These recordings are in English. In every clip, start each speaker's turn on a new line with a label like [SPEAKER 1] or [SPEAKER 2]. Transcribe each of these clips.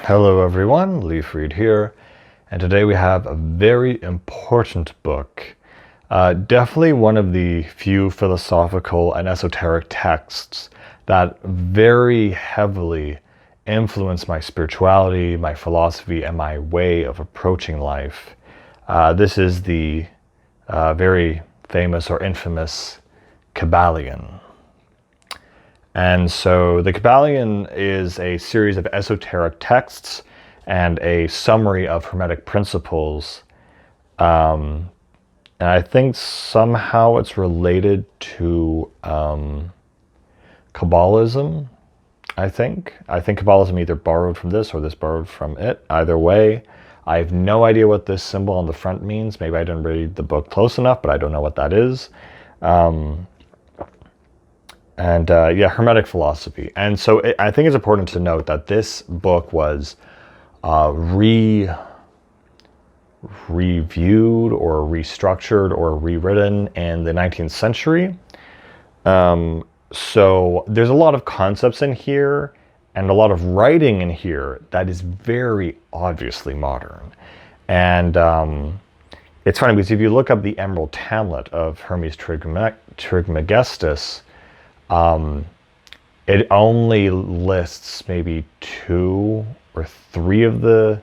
[SPEAKER 1] Hello everyone, Leaf Reed here, and today we have a very important book. Definitely one of the few philosophical and esoteric texts that very heavily influenced my spirituality, my philosophy, and my way of approaching life. This is the very famous or infamous Kybalion. And so the Kybalion is a series of esoteric texts and a summary of Hermetic principles. And I think somehow it's related to Kabbalism, I think. I think Kabbalism either borrowed from this or this borrowed from it. Either way, I have no idea what this symbol on the front means. Maybe I didn't read the book close enough, but I don't know what that is. Hermetic philosophy. And so I think it's important to note that this book was reviewed or restructured or rewritten in the 19th century. So there's a lot of concepts in here and a lot of writing in here that is very obviously modern. And it's funny because if you look up the Emerald Hamlet of Hermes Trismegistus, it only lists maybe 2 or 3 of the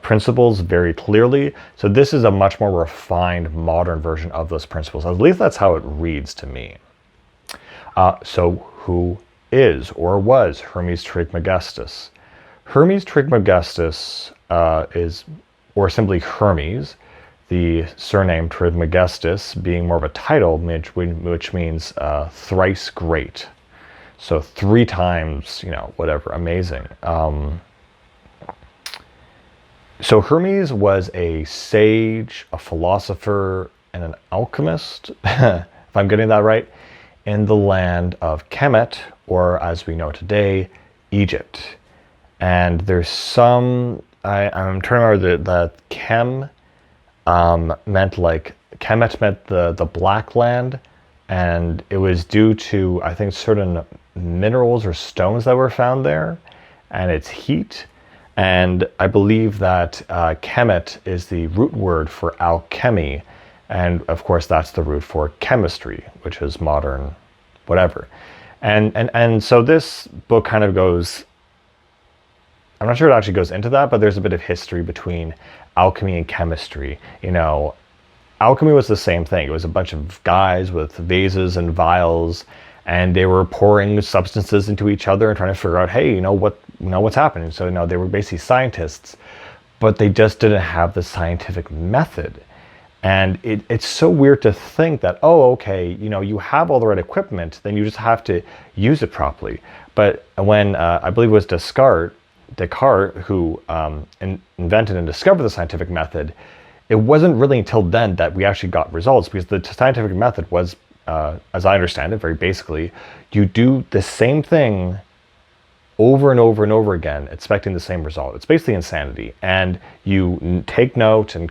[SPEAKER 1] principles very clearly. So this is a much more refined, modern version of those principles. At least that's how it reads to me. So who is or was Hermes Trismegistus? Hermes Trismegistus is, or simply Hermes, the surname Trismegistus being more of a title, which means thrice great. So 3 times, whatever, amazing. So Hermes was a sage, a philosopher, and an alchemist, if I'm getting that right, in the land of Kemet, or as we know today, Egypt. And there's some, I'm trying to remember that Kemet meant the black land, and it was due to, I think, certain minerals or stones that were found there and its heat. And I believe that Kemet is the root word for alchemy, and of course that's the root for chemistry, which is modern whatever. And so this book kind of goes, I'm not sure it actually goes into that, but there's a bit of history between alchemy and chemistry. Alchemy was the same thing. It was a bunch of guys with vases and vials, and they were pouring substances into each other and trying to figure out, hey, what's happening. So they were basically scientists, but they just didn't have the scientific method. And it's so weird to think that, you have all the right equipment, then you just have to use it properly. But when I believe it was Descartes who invented and discovered the scientific method, it wasn't really until then that we actually got results, because the scientific method was, as I understand it, very basically, you do the same thing over and over and over again, expecting the same result. It's basically insanity. And you take note and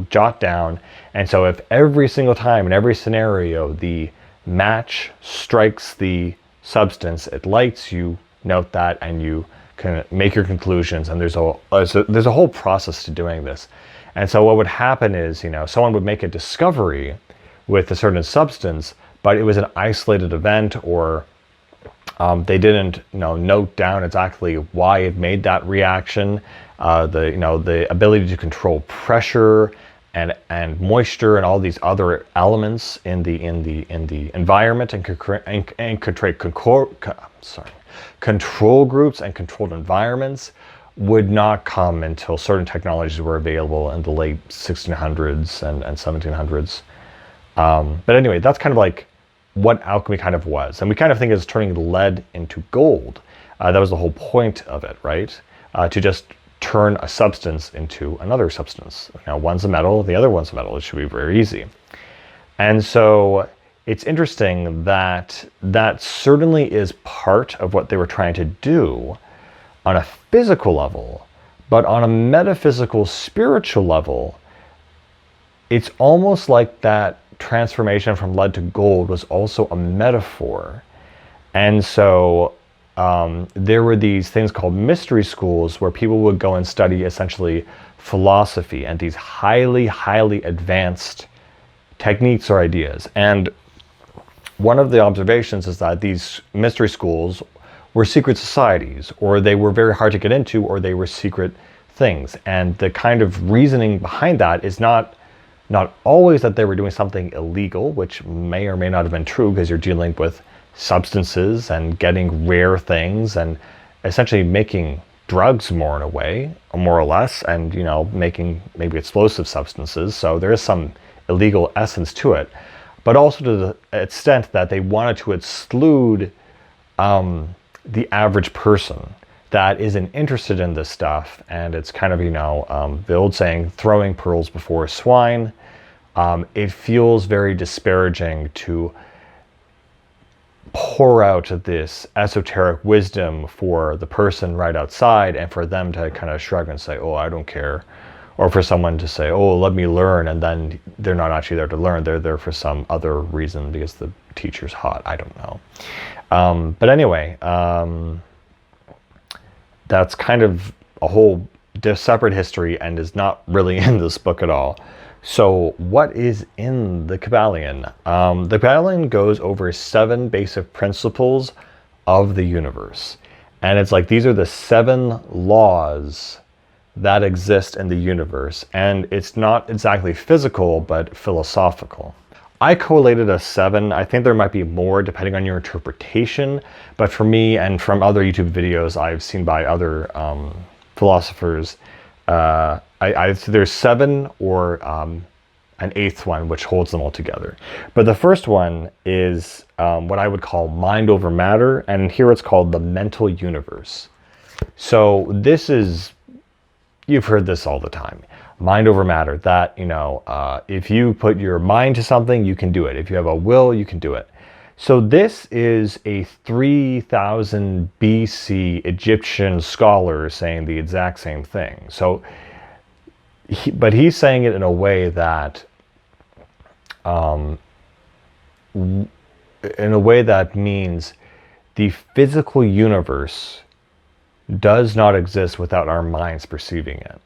[SPEAKER 1] jot down. And so if every single time in every scenario the match strikes the substance it lights, you note that and you can make your conclusions. And there's a whole process to doing this. And so what would happen is, someone would make a discovery with a certain substance, but it was an isolated event, or they didn't, note down exactly why it made that reaction. The ability to control pressure and moisture and all these other elements in the environment, and control groups and controlled environments would not come until certain technologies were available in the late 1600s and 1700s. But anyway, that's kind of like what alchemy kind of was. And we kind of think it's turning lead into gold. That was the whole point of it, right? To just turn a substance into another substance. One's a metal, the other one's a metal. It should be very easy. And so it's interesting that that certainly is part of what they were trying to do on a physical level, but on a metaphysical, spiritual level, it's almost like that transformation from lead to gold was also a metaphor. And so there were these things called mystery schools where people would go and study essentially philosophy and these highly, highly advanced techniques or ideas. And one of the observations is that these mystery schools were secret societies, or they were very hard to get into, or they were secret things. And the kind of reasoning behind that is not always that they were doing something illegal, which may or may not have been true, because you're dealing with substances and getting rare things and essentially making drugs more in a way, more or less, and making maybe explosive substances. So there is some illegal essence to it, but also to the extent that they wanted to exclude the average person that isn't interested in this stuff. And it's kind of, the old saying, throwing pearls before swine. It feels very disparaging to pour out this esoteric wisdom for the person right outside, and for them to kind of shrug and say, oh, I don't care. Or for someone to say, oh, let me learn, and then they're not actually there to learn. They're there for some other reason because the teacher's hot. I don't know. But anyway, that's kind of a whole separate history and is not really in this book at all. So what is in the Kybalion? The Kybalion goes over 7 basic principles of the universe. And it's like, these are the 7 laws that exist in the universe. And it's not exactly physical, but philosophical. I collated a 7. I think there might be more depending on your interpretation. But for me, and from other YouTube videos I've seen by other philosophers, there's 7 or an 8th one, which holds them all together. But the first one is what I would call mind over matter. And here it's called the mental universe. So this is, you've heard this all the time. Mind over matter, that, if you put your mind to something, you can do it. If you have a will, you can do it. So this is a 3000 BC Egyptian scholar saying the exact same thing. So, but he's saying it in a way that, means the physical universe does not exist without our minds perceiving it,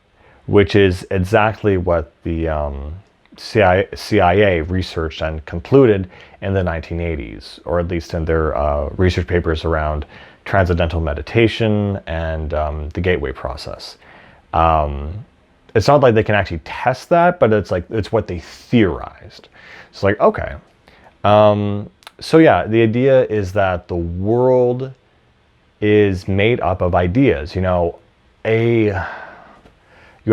[SPEAKER 1] which is exactly what the CIA researched and concluded in the 1980s, or at least in their research papers around transcendental meditation and the gateway process. It's not like they can actually test that, but it's what they theorized. It's like, okay. So yeah, the idea is that the world is made up of ideas. You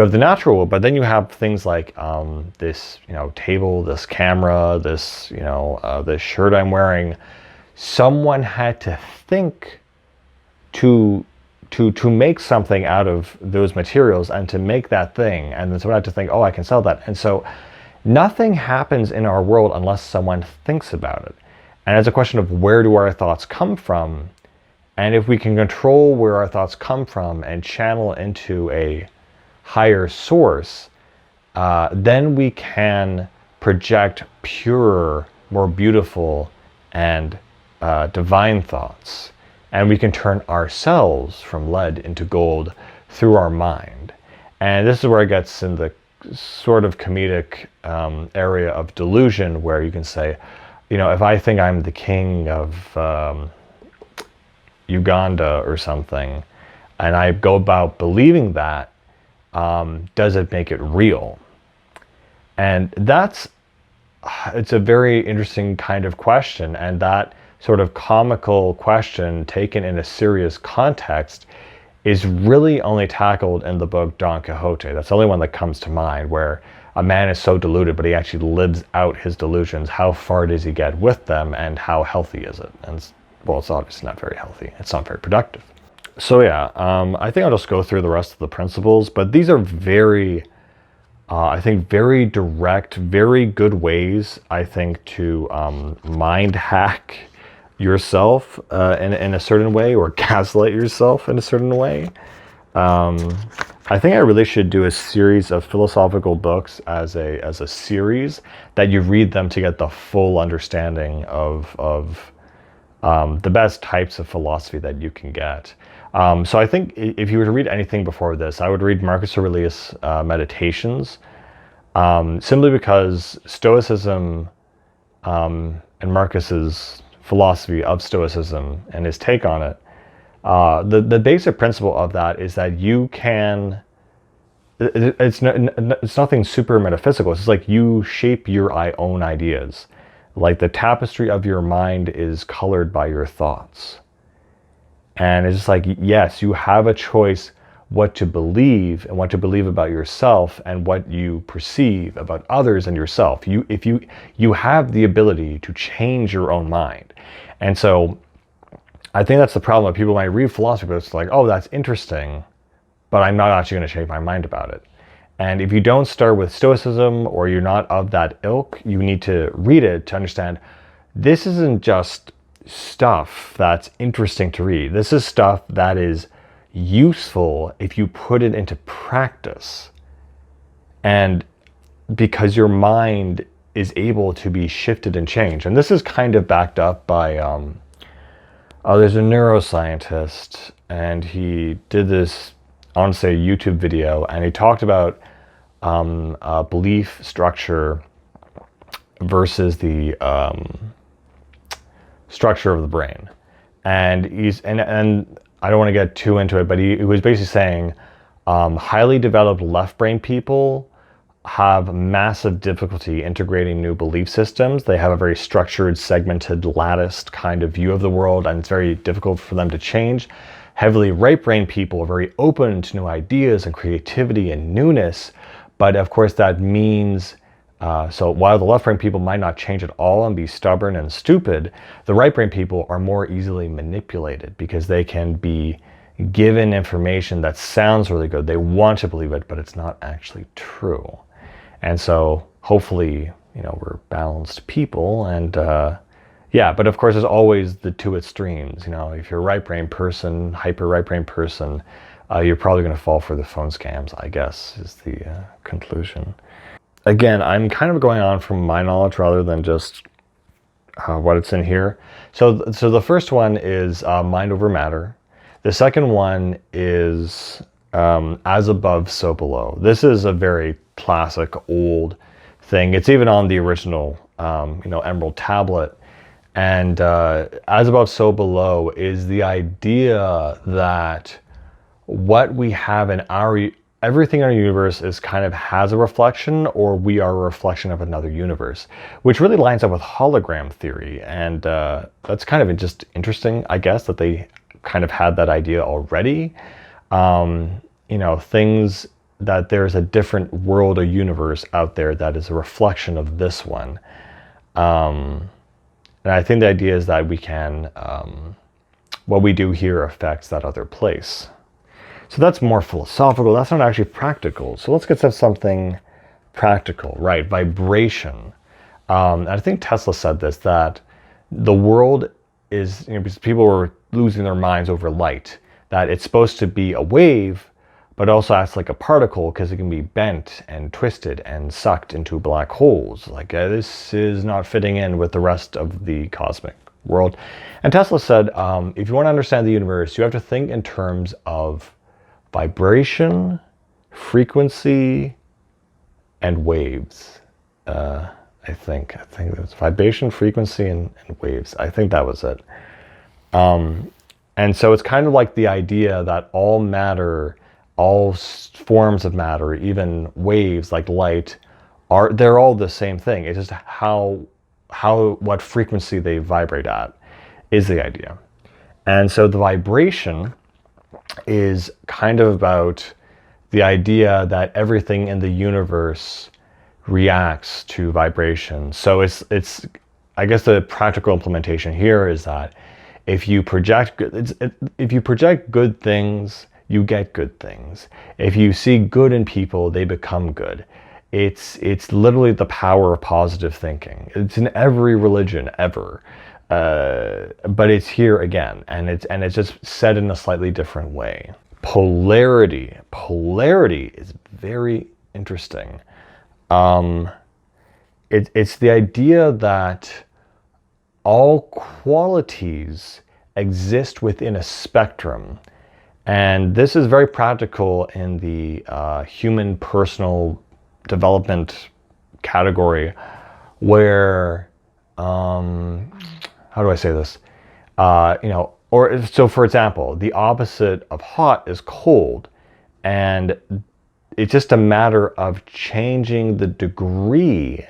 [SPEAKER 1] have the natural world, but then you have things like this, table, this camera, this, this shirt I'm wearing. Someone had to think to make something out of those materials and to make that thing. And then someone had to think, oh, I can sell that. And so nothing happens in our world unless someone thinks about it. And it's a question of, where do our thoughts come from? And if we can control where our thoughts come from and channel into a higher source, then we can project purer, more beautiful, and divine thoughts. And we can turn ourselves from lead into gold through our mind. And this is where it gets in the sort of comedic area of delusion, where you can say, if I think I'm the king of Uganda or something, and I go about believing that, does it make it real? And it's a very interesting kind of question. And that sort of comical question, taken in a serious context, is really only tackled in the book Don Quixote. That's the only one that comes to mind, where a man is so deluded, but he actually lives out his delusions. How far does he get with them, and how healthy is it? And well, it's obviously not very healthy. It's not very productive. So yeah, I think I'll just go through the rest of the principles, but these are very, I think, very direct, very good ways, I think, to mind hack yourself in a certain way, or gaslight yourself in a certain way. I think I really should do a series of philosophical books as a series, that you read them to get the full understanding of the best types of philosophy that you can get. So I think if you were to read anything before this, I would read Marcus Aurelius' Meditations, simply because Stoicism and Marcus's philosophy of Stoicism and his take on it, the basic principle of that is that you can, it's nothing super metaphysical. It's just like you shape your own ideas. Like the tapestry of your mind is colored by your thoughts. And it's just like, yes, you have a choice what to believe and what to believe about yourself and what you perceive about others and yourself. You have the ability to change your own mind. And so I think that's the problem. People might read philosophy, but it's like, oh, that's interesting, but I'm not actually going to change my mind about it. And if you don't start with Stoicism, or you're not of that ilk, you need to read it to understand this isn't just stuff that's interesting to read. This is stuff that is useful if you put it into practice. And because your mind is able to be shifted and changed. And this is kind of backed up by, there's a neuroscientist, and he did this, I want to say, YouTube video, and he talked about belief structure versus the structure of the brain. And and I don't want to get too into it, but he was basically saying highly developed left brain people have massive difficulty integrating new belief systems. They have a very structured, segmented, latticed kind of view of the world, and it's very difficult for them to change. Heavily right brain people are very open to new ideas and creativity and newness, but of course that means, so while the left brain people might not change at all and be stubborn and stupid, the right brain people are more easily manipulated because they can be given information that sounds really good. They want to believe it, but it's not actually true. And so hopefully, we're balanced people, and yeah, but of course there's always the two extremes. If you're a right brain person, hyper right brain person, you're probably going to fall for the phone scams, I guess, is the conclusion. Again, I'm kind of going on from my knowledge rather than just what it's in here. So the first one is mind over matter. The second one is as above, so below. This is a very classic old thing. It's even on the original emerald tablet. And as above, so below is the idea that what we have in everything in our universe is kind of has a reflection, or we are a reflection of another universe, which really lines up with hologram theory. And that's kind of just interesting, I guess, that they kind of had that idea already. Things that there's a different world or universe out there that is a reflection of this one. And I think the idea is that we can, what we do here affects that other place. So that's more philosophical. That's not actually practical. So let's get to something practical, right? Vibration. And I think Tesla said this, that the world is, because people were losing their minds over light, that it's supposed to be a wave, but also acts like a particle because it can be bent and twisted and sucked into black holes. Like this is not fitting in with the rest of the cosmic world. And Tesla said, if you want to understand the universe, you have to think in terms of vibration, frequency, and waves. I think it was vibration, frequency, and waves. I think that was it. And so it's kind of like the idea that all matter, all forms of matter, even waves like light, they're all the same thing. It's just what frequency they vibrate at is the idea. And so the vibration is kind of about the idea that everything in the universe reacts to vibration. So it's I guess the practical implementation here is that if you project good things, you get good things. If you see good in people, they become good. It's literally the power of positive thinking. It's in every religion ever. But it's here again, and it's just said in a slightly different way. Polarity is very interesting. It's the idea that all qualities exist within a spectrum. And this is very practical in the human personal development category, where, how do I say this? Or so for example, the opposite of hot is cold. And it's just a matter of changing the degree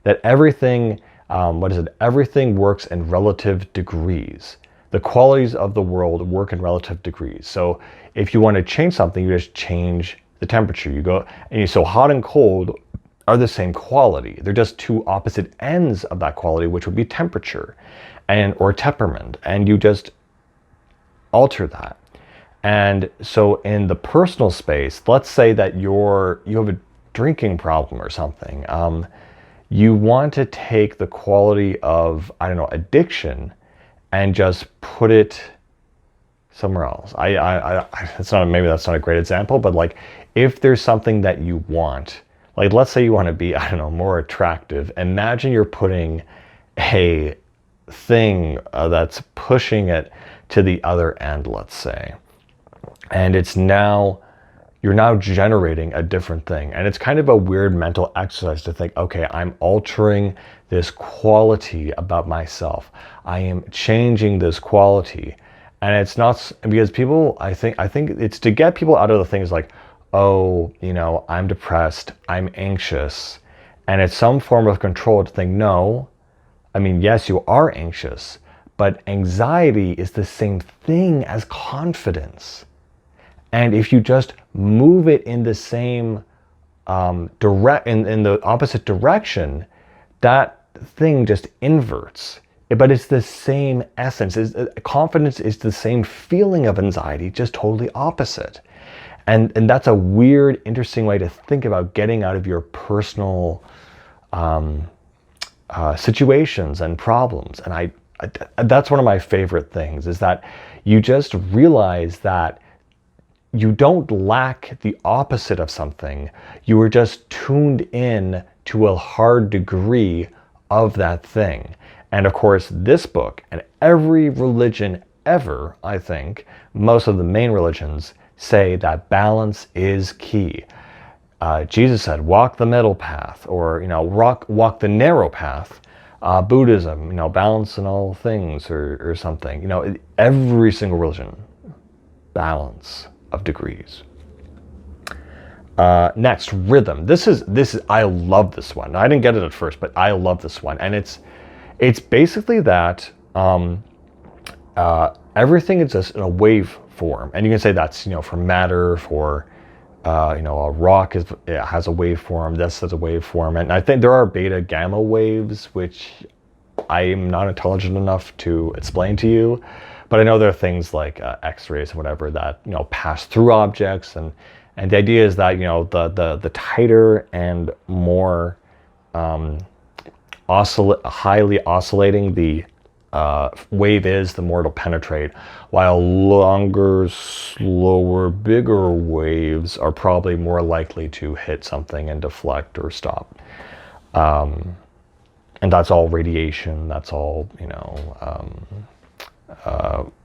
[SPEAKER 1] that everything, everything works in relative degrees. The qualities of the world work in relative degrees. So if you want to change something, you just change the temperature. You go, so hot and cold are the same quality. They're just two opposite ends of that quality, which would be temperature or temperament. And you just alter that. And so in the personal space, let's say that you have a drinking problem or something. You want to take the quality of, addiction and just put it somewhere else. Maybe that's not a great example, but like if there's something that you want, like let's say you want to be, more attractive. Imagine you're putting a thing that's pushing it to the other end, let's say. And you're now generating a different thing. And it's kind of a weird mental exercise to think, okay, I'm altering this quality about myself. I am changing this quality. And it's not because people, I think it's to get people out of the things like, oh, I'm depressed, I'm anxious. And it's some form of control to think, no, yes, you are anxious, but anxiety is the same thing as confidence. And if you just move it in the same in the opposite direction, that thing just inverts. But it's the same essence. Confidence is the same feeling of anxiety, just totally opposite. And that's a weird, interesting way to think about getting out of your personal situations and problems. And that's one of my favorite things, is that you just realize that you don't lack the opposite of something. You are just tuned in to a hard degree of that thing. And of course, this book and every religion ever, I think, most of the main religions say that balance is key. Jesus said, walk the middle path, or, walk the narrow path. Buddhism, balance in all things, or something. Every single religion, balance of degrees. Next, rhythm. This is I love this one. I didn't get it at first, but I love this one. And it's basically that everything is just in a wave form. And you can say that's, for matter, for a rock has a waveform, this has a waveform. And I think there are beta gamma waves, which I am not intelligent enough to explain to you. But I know there are things like X-rays and whatever that, pass through objects. And the idea is that, the tighter and more highly oscillating the wave is, the more it'll penetrate. While longer, slower, bigger waves are probably more likely to hit something and deflect or stop. And that's all radiation. That's all,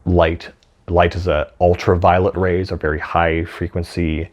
[SPEAKER 1] light. Light is ultraviolet rays, are very high frequency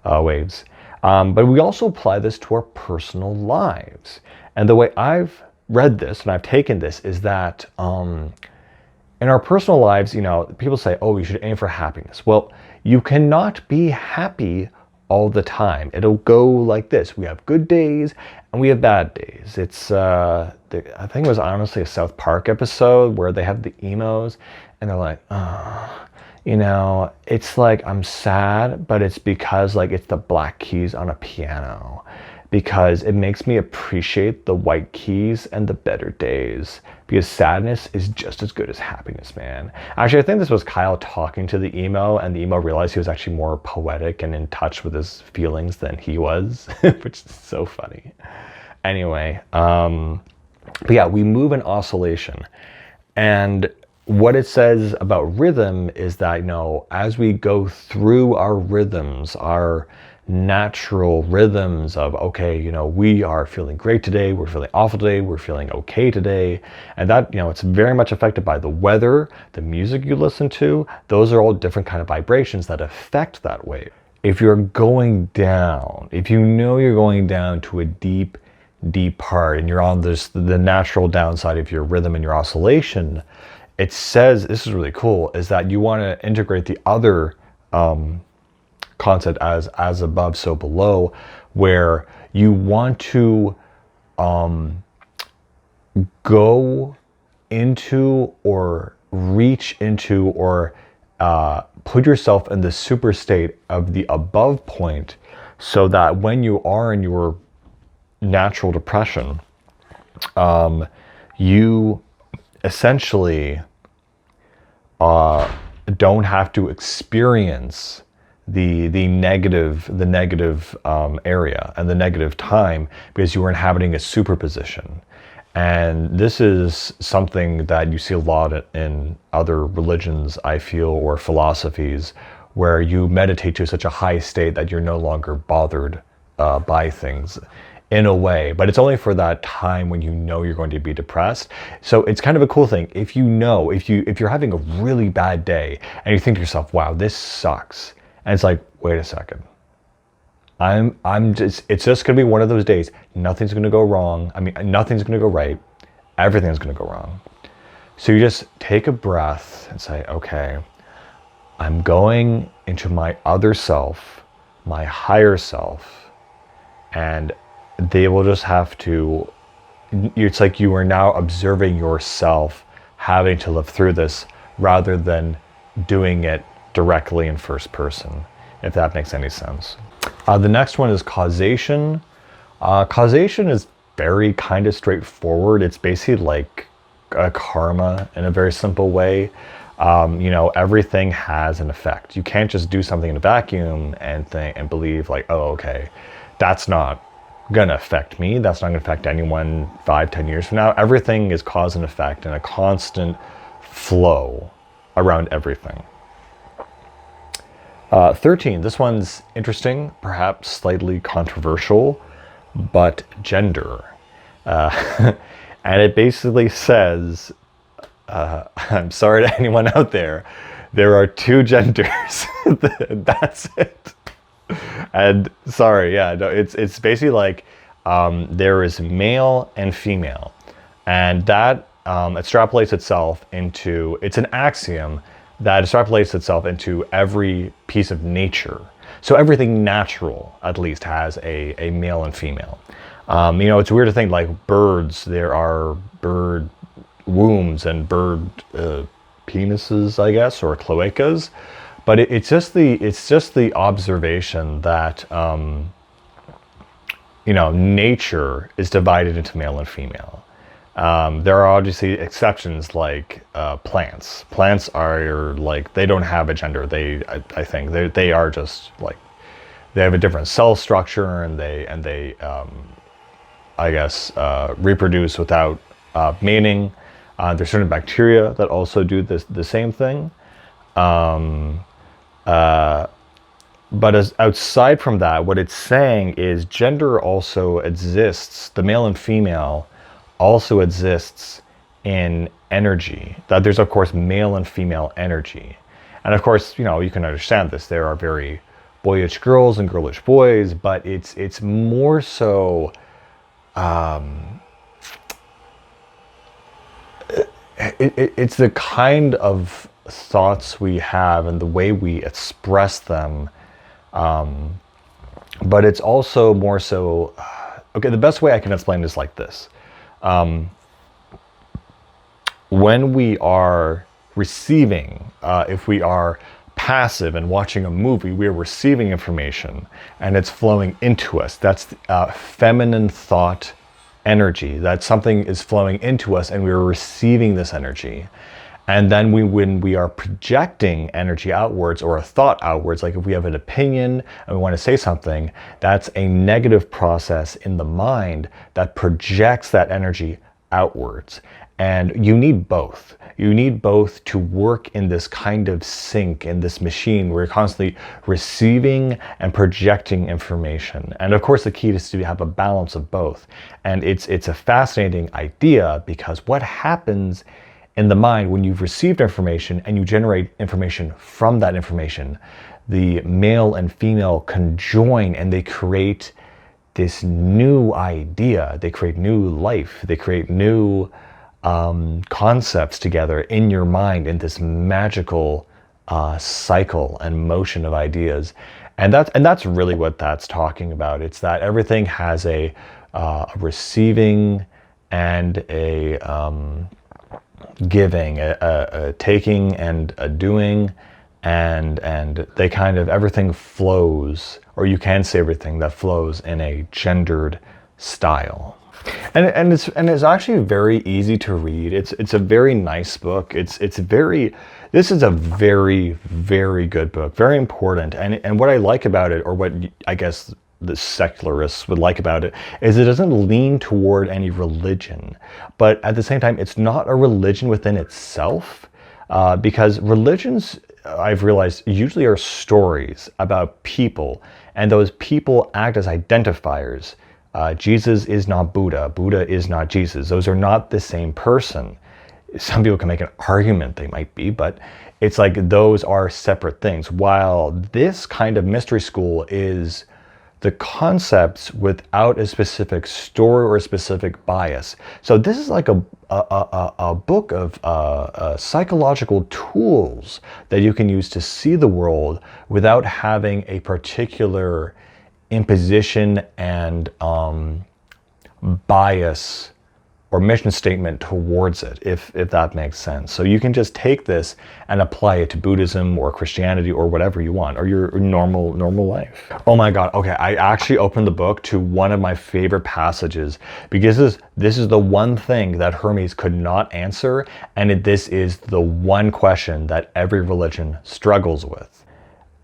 [SPEAKER 1] waves. But we also apply this to our personal lives. And the way I've read this and I've taken this is that in our personal lives, people say, oh, you should aim for happiness. Well, you cannot be happy all the time. It'll go like this. We have good days and we have bad days. It's, I think it was honestly a South Park episode where they have the emos and they're like, oh, it's like I'm sad, but it's because like it's the black keys on a piano, because it makes me appreciate the white keys and the better days, because sadness is just as good as happiness, man. Actually, I think this was Kyle talking to the emo, and the emo realized he was actually more poetic and in touch with his feelings than he was, which is so funny. Anyway, but yeah, we move in oscillation. And what it says about rhythm is that, as we go through our rhythms, our natural rhythms of, okay, we are feeling great today, we're feeling awful today, we're feeling okay today. And that, it's very much affected by the weather, the music you listen to. Those are all different kind of vibrations that affect that wave. If you're going down, if you know you're going down to a deep part and you're on the natural downside of your rhythm and your oscillation, it says, this is really cool, is that you want to integrate the other concept as above, so below, where you want to go into or reach into or put yourself in the super state of the above point, so that when you are in your natural depression, you essentially don't have to experience the negative area and the negative time, because you are inhabiting a superposition. And this is something that you see a lot in other religions, I feel, or philosophies, where you meditate to such a high state that you're no longer bothered by things, in a way. But it's only for that time when you know you're going to be depressed. So it's kind of a cool thing. If you're having a really bad day and you think to yourself, wow, this sucks. And it's like, wait a second. It's just going to be one of those days. Nothing's going to go wrong. Nothing's going to go right. Everything's going to go wrong. So you just take a breath and say, okay, I'm going into my other self, my higher self, and they will just have to, it's like you are now observing yourself having to live through this rather than doing it directly in first person, if that makes any sense. The next one is causation. Causation is very kind of straightforward. It's basically like a karma in a very simple way. Everything has an effect. You can't just do something in a vacuum and think and believe like, oh, okay, that's not gonna affect me. That's not gonna affect anyone 5-10 years from now. Everything is cause and effect and a constant flow around everything. 13, this one's interesting, perhaps slightly controversial, but gender. And it basically says, I'm sorry to anyone out there, there are two genders. That's it. And sorry, yeah, no, it's basically like there is male and female. And that extrapolates itself into, it's an axiom that extrapolates itself into every piece of nature. So everything natural, at least, has a male and female. It's weird to think like birds, there are bird wombs and bird penises, I guess, or cloacas. But it's just the observation that, nature is divided into male and female. There are obviously exceptions like plants. Plants are like, they don't have a gender. I think they are just like, they have a different cell structure and they I guess reproduce without mating. There's certain bacteria that also do the same thing. But as outside from that, what it's saying is gender also exists. The male and female also exists in energy. That there's of course male and female energy, and of course you can understand this. There are very boyish girls and girlish boys, but it's more so. It's the kind of thoughts we have and the way we express them, but it's also more so. Okay, the best way I can explain this like this. When we are receiving, if we are passive and watching a movie, we are receiving information and it's flowing into us. That's feminine thought energy. That something is flowing into us and we are receiving this energy. And then when we are projecting energy outwards or a thought outwards, like if we have an opinion and we want to say something, that's a negative process in the mind that projects that energy outwards. And you need both. You need both to work in this kind of sync, in this machine where you're constantly receiving and projecting information. And of course, the key is to have a balance of both. And it's a fascinating idea, because what happens in the mind when you've received information and you generate information from that information, the male and female conjoin and they create this new idea. They create new life. They create new concepts together in your mind in this magical cycle and motion of ideas. And that's really what that's talking about. It's that everything has a receiving and a giving, a taking and a doing, and they kind of, everything flows, or you can say everything that flows in a gendered style. And it's actually very easy to read. It's a very nice book. This is a very, very good book, very important. And what I like about it, or what I guess the secularists would like about it, is it doesn't lean toward any religion, but at the same time, it's not a religion within itself, because religions, I've realized, usually are stories about people, and those people act as identifiers. Jesus is not Buddha. Buddha is not Jesus. Those are not the same person. Some people can make an argument they might be, but it's like those are separate things. While this kind of mystery school is the concepts without a specific story or a specific bias. So this is like a book of psychological tools that you can use to see the world without having a particular imposition and bias or mission statement towards it, if that makes sense. So you can just take this and apply it to Buddhism or Christianity or whatever you want, or your normal life. Oh my God, okay, I actually opened the book to one of my favorite passages, because this is the one thing that Hermes could not answer, and this is the one question that every religion struggles with.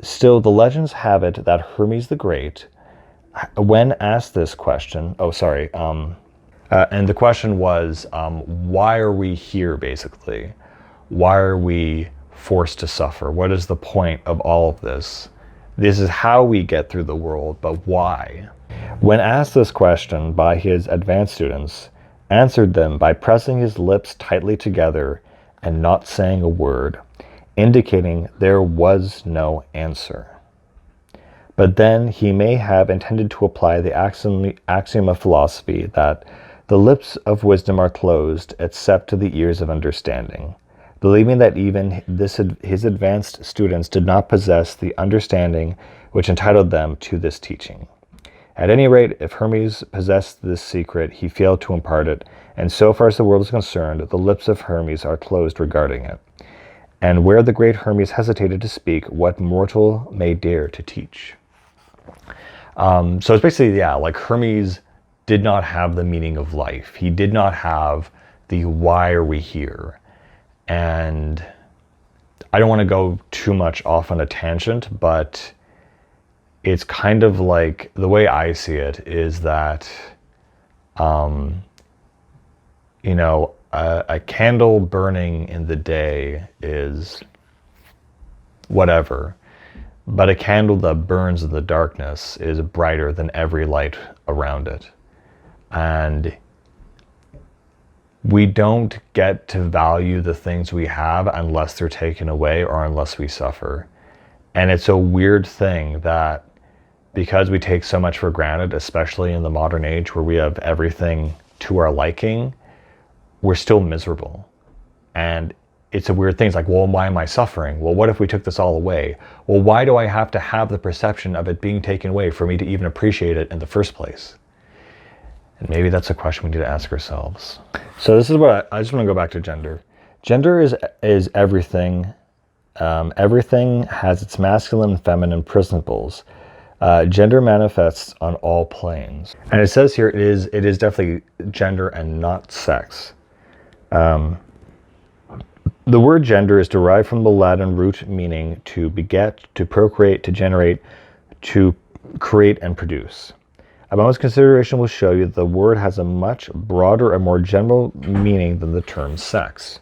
[SPEAKER 1] Still, the legends have it that Hermes the Great, when asked this question, and the question was, why are we here, basically? Why are we forced to suffer? What is the point of all of this? This is how we get through the world, but why? When asked this question by his advanced students, answered them by pressing his lips tightly together and not saying a word, indicating there was no answer. But then he may have intended to apply the axiom of philosophy that the lips of wisdom are closed except to the ears of understanding, believing that even his advanced students did not possess the understanding which entitled them to this teaching. At any rate, if Hermes possessed this secret, he failed to impart it, and so far as the world is concerned, the lips of Hermes are closed regarding it. And where the great Hermes hesitated to speak, what mortal may dare to teach? So it's basically, like Hermes did not have the meaning of life. He did not have the why are we here. And I don't want to go too much off on a tangent, but it's kind of like, the way I see it is that, a candle burning in the day is whatever. But a candle that burns in the darkness is brighter than every light around it. And we don't get to value the things we have unless they're taken away or unless we suffer. And it's a weird thing that because we take so much for granted, especially in the modern age where we have everything to our liking, we're still miserable. And it's a weird thing. It's like, well, why am I suffering? Well, what if we took this all away? Well, why do I have to have the perception of it being taken away for me to even appreciate it in the first place? And maybe that's a question we need to ask ourselves. So this is what I just want to go back to gender. Gender is everything. Everything has its masculine and feminine principles. Gender manifests on all planes. And it says here, it is definitely gender and not sex. The word gender is derived from the Latin root meaning to beget, to procreate, to generate, to create and produce. A moment's consideration will show you that the word has a much broader and more general meaning than the term sex.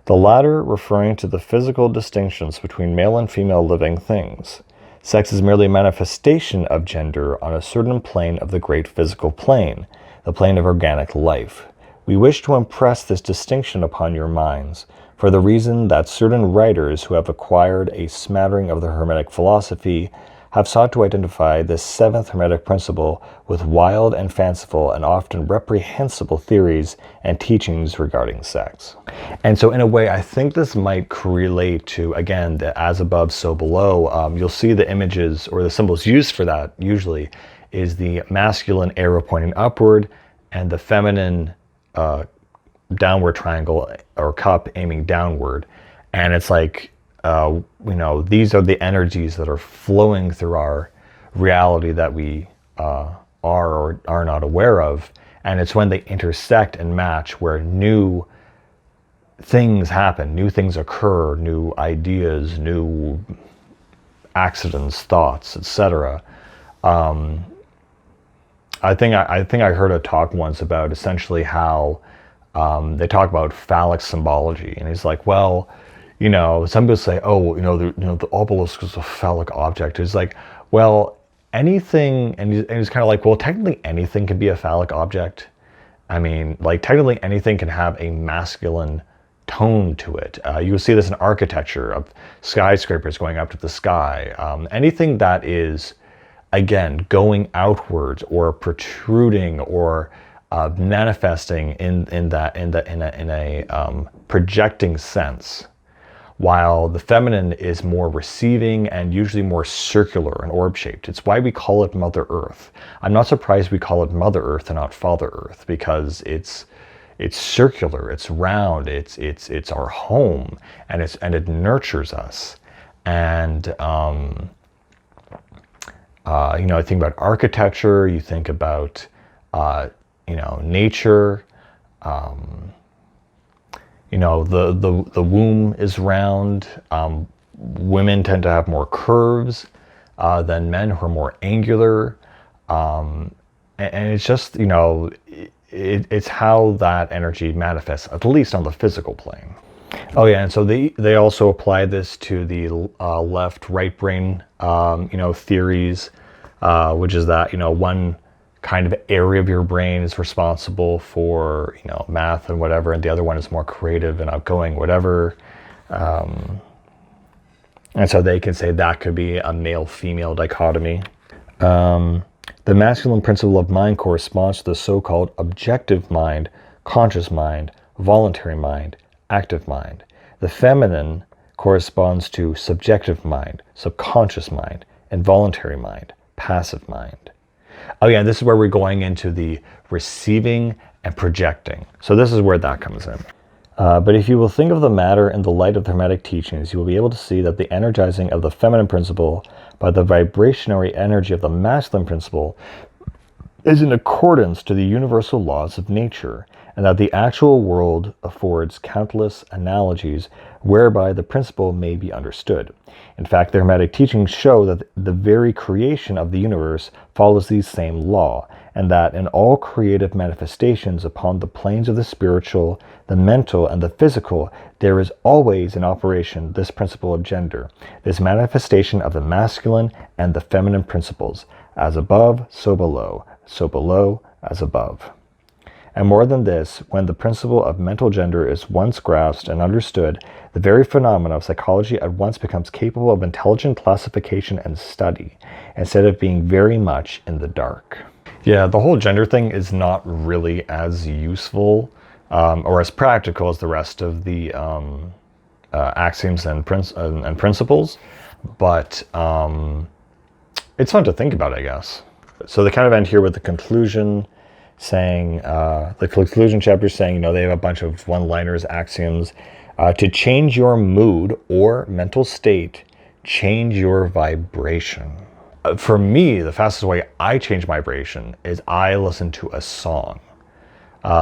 [SPEAKER 1] The latter referring to the physical distinctions between male and female living things. Sex is merely a manifestation of gender on a certain plane of the great physical plane, the plane of organic life. We wish to impress this distinction upon your minds, for the reason that certain writers who have acquired a smattering of the Hermetic philosophy have sought to identify this seventh Hermetic principle with wild and fanciful and often reprehensible theories and teachings regarding sex. And so in a way, I think this might relate to, again, the as above, so below. You'll see the images or the symbols used for that usually is the masculine arrow pointing upward and the feminine downward triangle or cup aiming downward. And it's like, these are the energies that are flowing through our reality that we are or are not aware of. And it's when they intersect and match where new things happen, new things occur, new ideas, new accidents, thoughts, etc. I think I heard a talk once about essentially how they talk about phallic symbology, and he's like, well, some people say, the obelisk is a phallic object. It's like, well, anything, and he's kind of like, well, technically anything can be a phallic object. I mean, like technically anything can have a masculine tone to it. You will see this in architecture of skyscrapers going up to the sky. Anything that is, again, going outwards or protruding or manifesting in a projecting sense. While the feminine is more receiving and usually more circular and orb-shaped. It's why we call it Mother Earth. I'm not surprised we call it Mother Earth and not Father Earth, because it's circular, it's round, it's our home, and it nurtures us. And I think about architecture. You think about nature. The womb is round. Women tend to have more curves than men who are more angular. And it's just, it's how that energy manifests, at least on the physical plane. Oh yeah, and so they also apply this to the left-right brain, theories, which is that, one kind of area of your brain is responsible for, math and whatever, and the other one is more creative and outgoing, whatever. And so they can say that could be a male-female dichotomy. The masculine principle of mind corresponds to the so-called objective mind, conscious mind, voluntary mind, active mind. The feminine corresponds to subjective mind, subconscious mind, involuntary mind, passive mind. Oh yeah, this is where we're going into the receiving and projecting. So this is where that comes in. But if you will think of the matter in the light of the Hermetic teachings, you will be able to see that the energizing of the feminine principle by the vibrationary energy of the masculine principle is in accordance to the universal laws of nature, and that the actual world affords countless analogies whereby the principle may be understood. In fact, the Hermetic teachings show that the very creation of the universe follows the same law, and that in all creative manifestations upon the planes of the spiritual, the mental, and the physical, there is always in operation this principle of gender, this manifestation of the masculine and the feminine principles, as above, so below, as above. And more than this, when the principle of mental gender is once grasped and understood, the very phenomena of psychology at once becomes capable of intelligent classification and study, instead of being very much in the dark. Yeah, the whole gender thing is not really as useful or as practical as the rest of the axioms and principles, but it's fun to think about, I guess. So they kind of end here with the conclusion, saying, the conclusion chapter saying, they have a bunch of one-liners, axioms. To change your mood or mental state, change your vibration. For me, the fastest way I change my vibration is I listen to a song.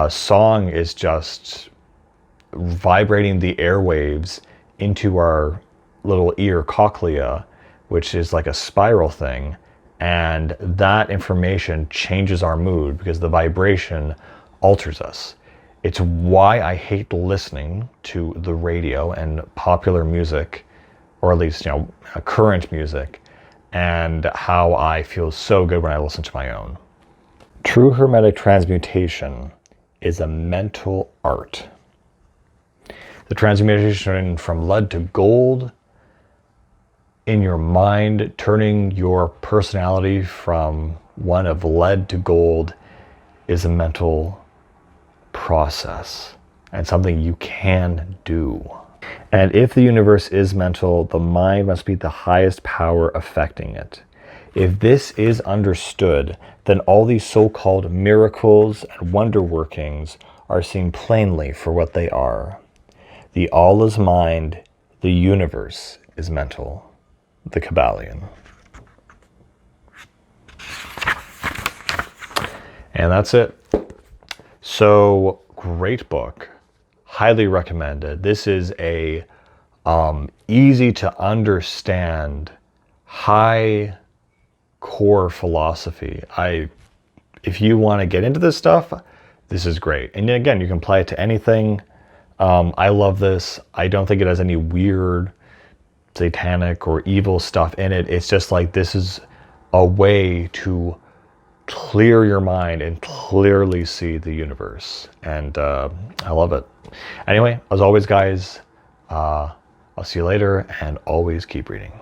[SPEAKER 1] Song is just vibrating the airwaves into our little ear cochlea, which is like a spiral thing. And that information changes our mood because the vibration alters us. It's why I hate listening to the radio and popular music, or at least, current music, and how I feel so good when I listen to my own. True hermetic transmutation is a mental art. The transmutation from lead to gold in your mind, turning your personality from one of lead to gold, is a mental process and something you can do. And if the universe is mental, the mind must be the highest power affecting it. If this is understood, then all these so-called miracles and wonder workings are seen plainly for what they are. The all is mind, the universe is mental. The Kybalion. And that's it. So, great book. Highly recommended. This is a easy to understand, high core philosophy. If you want to get into this stuff, this is great. And again, you can apply it to anything. I love this. I don't think it has any weird satanic or evil stuff in it. It's just like, this is a way to clear your mind and clearly see the universe. And I love it. Anyway, as always, guys, I'll see you later, and always keep reading.